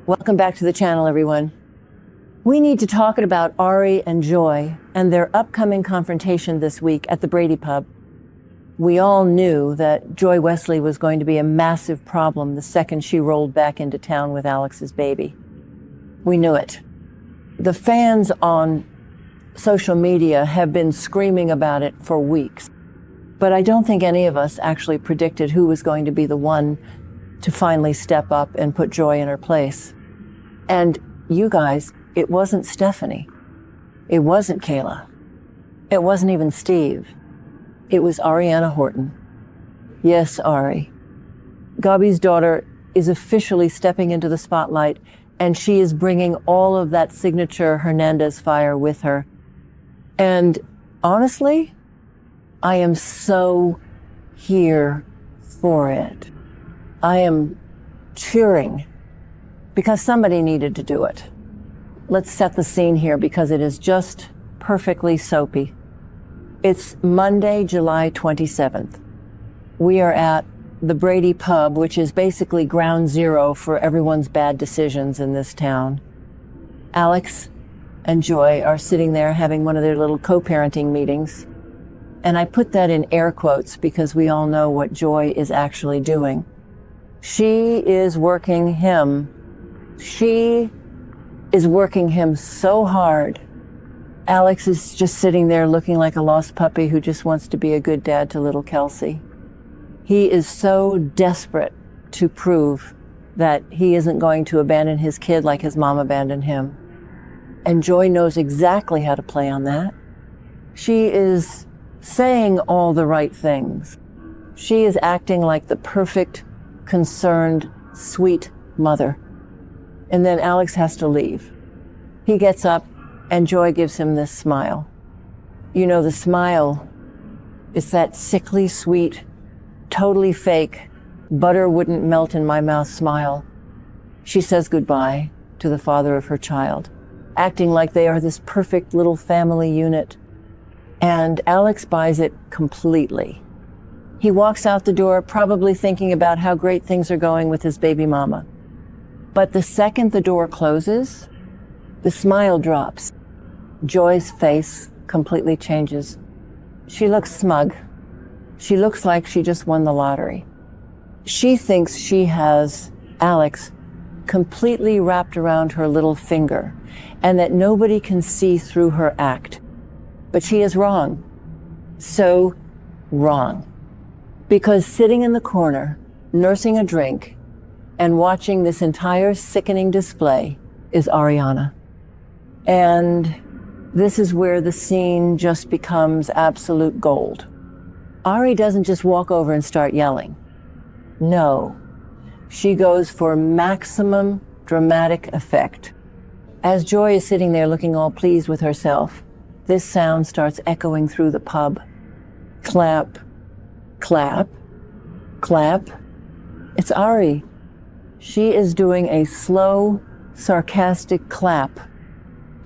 Welcome back to the channel, everyone. We need to talk about Ari and Joy and their upcoming confrontation this week at the Brady Pub. We all knew that Joy Wesley was going to be a massive problem the second she rolled back into town with Alex's baby. We knew it. The fans on social media have been screaming about it for weeks, but I don't think any of us actually predicted who was going to be the one to finally step up and put Joy in her place. And you guys, it wasn't Stephanie. It wasn't Kayla. It wasn't even Steve. It was Arianna Horton. Yes, Ari. Gabi's daughter is officially stepping into the spotlight, and she is bringing all of that signature Hernandez fire with her. And honestly, I am so here for it. I am cheering because somebody needed to do it. Let's set the scene here because it is just perfectly soapy. It's Monday, July 27th. We are at the Brady Pub, which is basically ground zero for everyone's bad decisions in this town. Alex and Joy are sitting there having one of their little co-parenting meetings. And I put that in air quotes because we all know what Joy is actually doing. She is working him. She is working him so hard. Alex is just sitting there looking like a lost puppy who just wants to be a good dad to little Kelsey. He is so desperate to prove that he isn't going to abandon his kid like his mom abandoned him. And Joy knows exactly how to play on that. She is saying all the right things. She is acting like the perfect, concerned, sweet mother. And then Alex has to leave. He gets up and Joy gives him this smile. You know, the smile is that sickly sweet, totally fake, butter wouldn't melt in my mouth smile. She says goodbye to the father of her child, acting like they are this perfect little family unit. And Alex buys it completely. He walks out the door, probably thinking about how great things are going with his baby mama. But the second the door closes, the smile drops. Joy's face completely changes. She looks smug. She looks like she just won the lottery. She thinks she has Alex completely wrapped around her little finger and that nobody can see through her act. But she is wrong. So wrong. Because sitting in the corner, nursing a drink, and watching this entire sickening display is Arianna. And this is where the scene just becomes absolute gold. Ari doesn't just walk over and start yelling. No, she goes for maximum dramatic effect. As Joy is sitting there looking all pleased with herself, this sound starts echoing through the pub. Clap, clap, clap. It's Ari. She is doing a slow, sarcastic clap.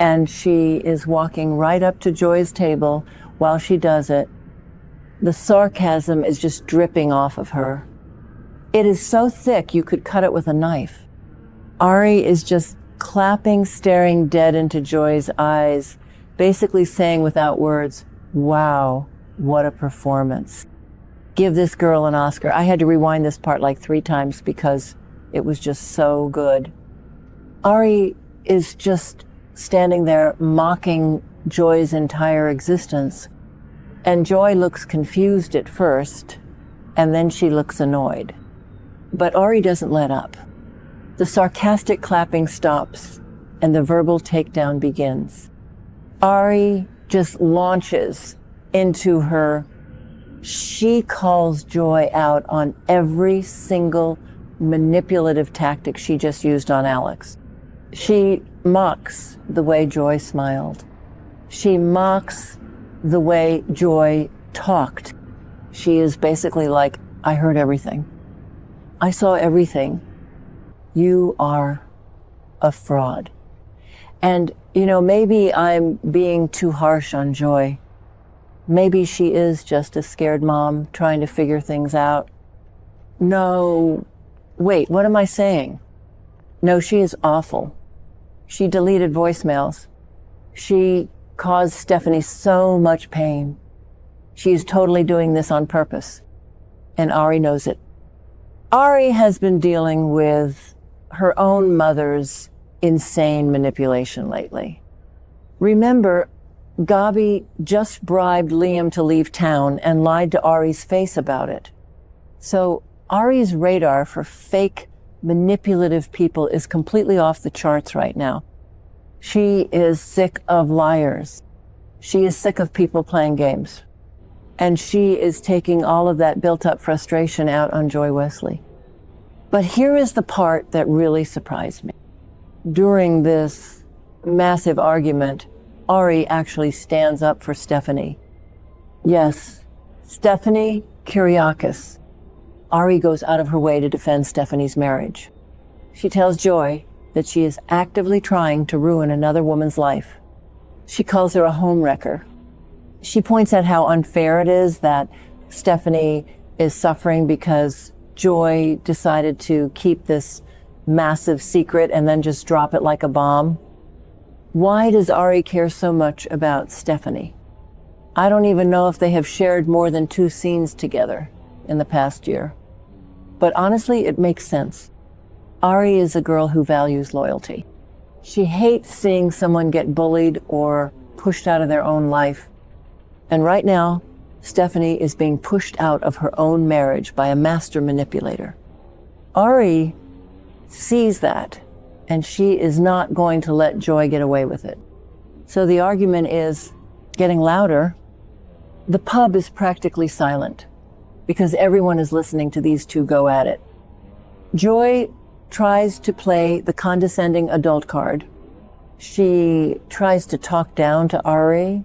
And she is walking right up to Joy's table while she does it. The sarcasm is just dripping off of her. It is so thick you could cut it with a knife. Ari is just clapping, staring dead into Joy's eyes, basically saying without words, wow, what a performance. Give this girl an Oscar. I had to rewind this part like 3 times because it was just so good. Ari is just standing there mocking Joy's entire existence. And Joy looks confused at first, and then she looks annoyed. But Ari doesn't let up. The sarcastic clapping stops, and the verbal takedown begins. Ari just launches into her. She calls Joy out on every single manipulative tactic she just used on Alex. She mocks the way Joy smiled. She mocks the way Joy talked. She is basically like, I heard everything. I saw everything. You are a fraud. And, you know, maybe I'm being too harsh on Joy. Maybe she is just a scared mom trying to figure things out. No, wait, what am I saying? No, she is awful. She deleted voicemails. She caused Stephanie so much pain. She is totally doing this on purpose. And Ari knows it. Ari has been dealing with her own mother's insane manipulation lately. Remember, Gabi just bribed Liam to leave town and lied to Ari's face about it. So Ari's radar for fake, manipulative people is completely off the charts right now. She is sick of liars. She is sick of people playing games. And she is taking all of that built-up frustration out on Joy Wesley. But here is the part that really surprised me. During this massive argument, Ari actually stands up for Stephanie. Yes, Stephanie Kyriakis. Ari goes out of her way to defend Stephanie's marriage. She tells Joy that she is actively trying to ruin another woman's life. She calls her a homewrecker. She points out how unfair it is that Stephanie is suffering because Joy decided to keep this massive secret and then just drop it like a bomb. Why does Ari care so much about Stephanie? I don't even know if they have shared more than 2 scenes together in the past year. But honestly, it makes sense. Ari is a girl who values loyalty. She hates seeing someone get bullied or pushed out of their own life. And right now, Stephanie is being pushed out of her own marriage by a master manipulator. Ari sees that, and she is not going to let Joy get away with it. So the argument is getting louder. The pub is practically silent because everyone is listening to these two go at it. Joy tries to play the condescending adult card. She tries to talk down to Ari.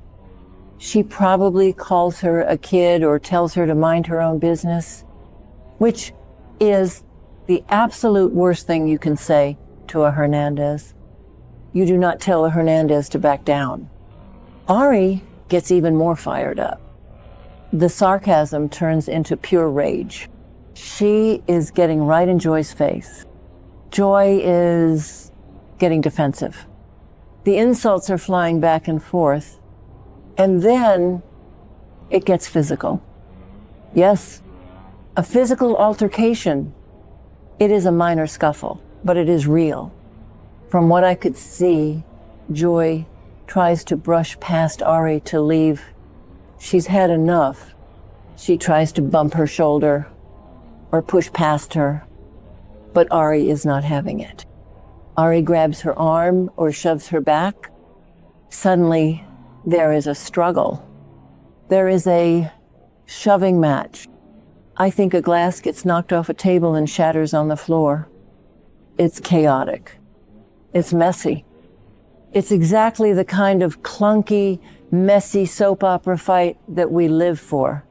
She probably calls her a kid or tells her to mind her own business, which is the absolute worst thing you can say to a Hernandez. You do not tell a Hernandez to back down. Ari gets even more fired up. The sarcasm turns into pure rage. She is getting right in Joy's face. Joy is getting defensive. The insults are flying back and forth. And then it gets physical. Yes, a physical altercation. It is a minor scuffle, but it is real. From what I could see, Joy tries to brush past Ari to leave. She's had enough. She tries to bump her shoulder or push past her, but Ari is not having it. Ari grabs her arm or shoves her back. Suddenly, there is a struggle. There is a shoving match. I think a glass gets knocked off a table and shatters on the floor. It's chaotic. It's messy. It's exactly the kind of clunky, messy soap opera fight that we live for.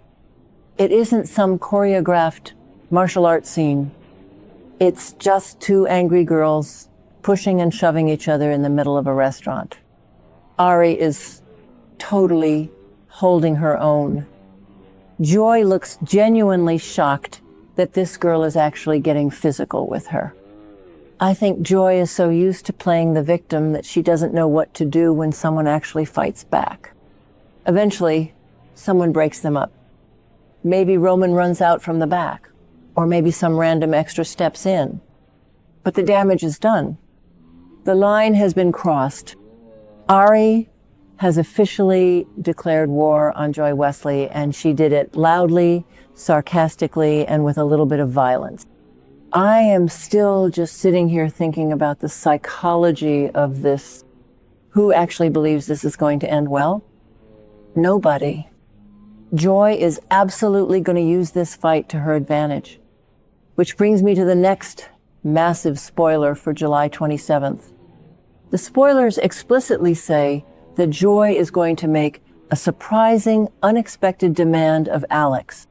It isn't some choreographed martial arts scene. It's just 2 angry girls pushing and shoving each other in the middle of a restaurant. Ari is totally holding her own. Joy looks genuinely shocked that this girl is actually getting physical with her. I think Joy is so used to playing the victim that she doesn't know what to do when someone actually fights back. Eventually, someone breaks them up. Maybe Roman runs out from the back, or maybe some random extra steps in. But the damage is done. The line has been crossed. Ari has officially declared war on Joy Wesley, and she did it loudly, sarcastically, and with a little bit of violence. I am still just sitting here thinking about the psychology of this. Who actually believes this is going to end well? Nobody. Joy is absolutely going to use this fight to her advantage. Which brings me to the next massive spoiler for July 27th. The spoilers explicitly say that Joy is going to make a surprising, unexpected demand of Alex.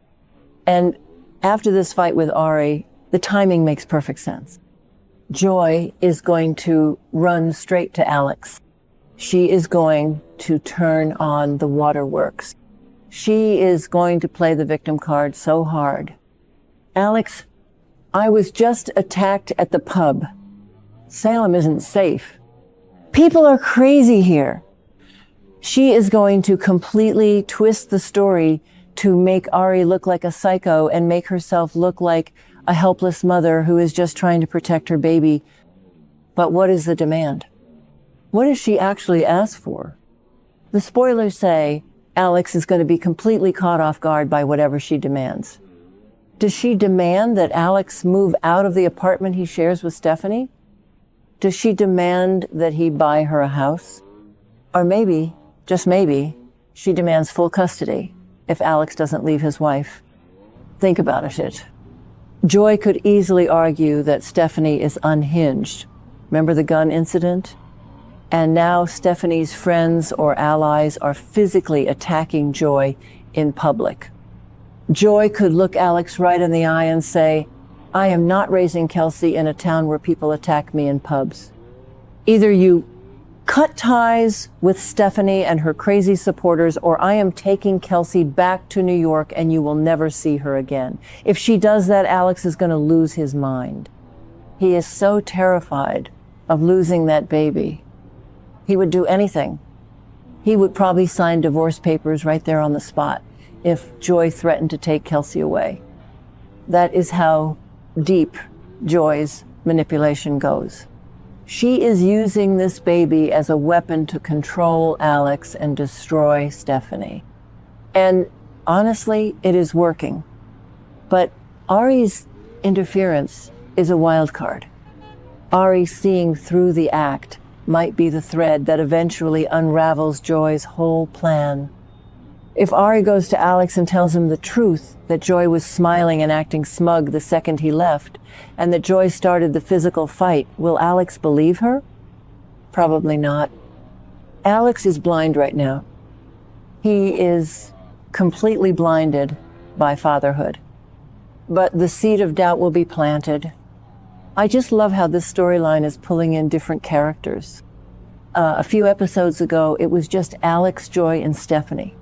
And after this fight with Ari, the timing makes perfect sense. Joy is going to run straight to Alex. She is going to turn on the waterworks. She is going to play the victim card so hard. Alex, I was just attacked at the pub. Salem isn't safe. People are crazy here. She is going to completely twist the story to make Ari look like a psycho and make herself look like a helpless mother who is just trying to protect her baby. But what is the demand? What does she actually ask for? The spoilers say Alex is going to be completely caught off guard by whatever she demands. Does she demand that Alex move out of the apartment he shares with Stephanie? Does she demand that he buy her a house? Or maybe, just maybe, she demands full custody if Alex doesn't leave his wife. Think about it. Joy could easily argue that Stephanie is unhinged. Remember the gun incident? And now Stephanie's friends or allies are physically attacking Joy in public. Joy could look Alex right in the eye and say, I am not raising Kelsey in a town where people attack me in pubs. Either you cut ties with Stephanie and her crazy supporters, or I am taking Kelsey back to New York and you will never see her again. If she does that, Alex is going to lose his mind. He is so terrified of losing that baby. He would do anything. He would probably sign divorce papers right there on the spot if Joy threatened to take Kelsey away. That is how deep Joy's manipulation goes. She is using this baby as a weapon to control Alex and destroy Stephanie. And honestly, it is working. But Ari's interference is a wild card. Ari seeing through the act might be the thread that eventually unravels Joy's whole plan. If Ari goes to Alex and tells him the truth, that Joy was smiling and acting smug the second he left, and that Joy started the physical fight, will Alex believe her? Probably not. Alex is blind right now. He is completely blinded by fatherhood. But the seed of doubt will be planted. I just love how this storyline is pulling in different characters. A few episodes ago, it was just Alex, Joy, and Stephanie.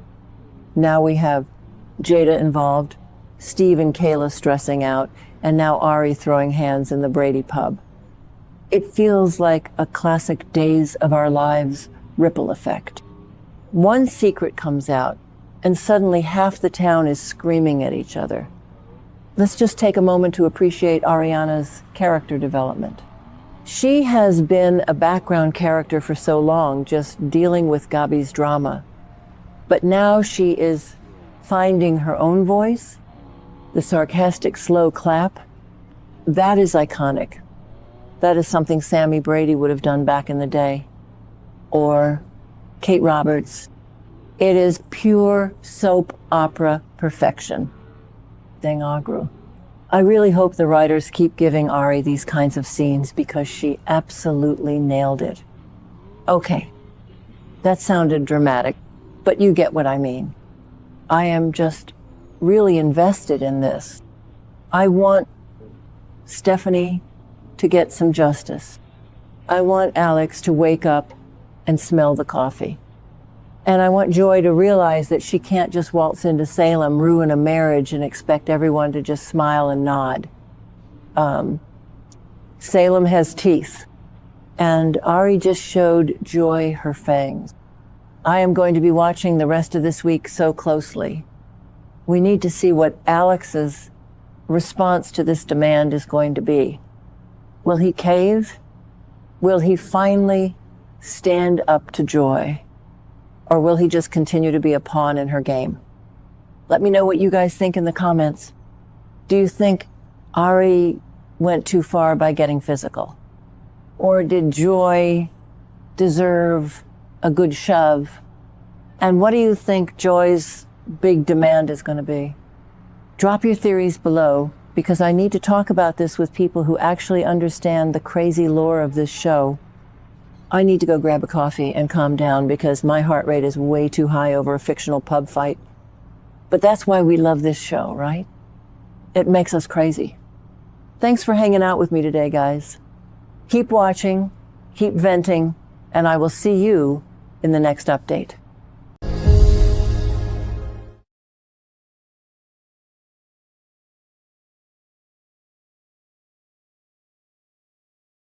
Now we have Jada involved, Steve and Kayla stressing out, and now Ari throwing hands in the Brady Pub. It feels like a classic Days of Our Lives ripple effect. One secret comes out, and suddenly half the town is screaming at each other. Let's just take a moment to appreciate Arianna's character development. She has been a background character for so long, just dealing with Gabi's drama. But now she is finding her own voice. The sarcastic slow clap, that is iconic. That is something Sammy Brady would have done back in the day. Or Kate Roberts. It is pure soap opera perfection. Dang agro. I really hope the writers keep giving Ari these kinds of scenes because she absolutely nailed it. Okay, that sounded dramatic, but you get what I mean. I am just really invested in this. I want Stephanie to get some justice. I want Alex to wake up and smell the coffee. And I want Joy to realize that she can't just waltz into Salem, ruin a marriage, and expect everyone to just smile and nod. Salem has teeth, and Ari just showed Joy her fangs. I am going to be watching the rest of this week so closely. We need to see what Alex's response to this demand is going to be. Will he cave? Will he finally stand up to Joy? Or will he just continue to be a pawn in her game? Let me know what you guys think in the comments. Do you think Ari went too far by getting physical? Or did Joy deserve a good shove? And what do you think Joy's big demand is going to be? Drop your theories below, because I need to talk about this with people who actually understand the crazy lore of this show. I need to go grab a coffee and calm down because my heart rate is way too high over a fictional pub fight. But that's why we love this show, right? It makes us crazy. Thanks for hanging out with me today, guys. Keep watching, keep venting, and I will see you in the next update.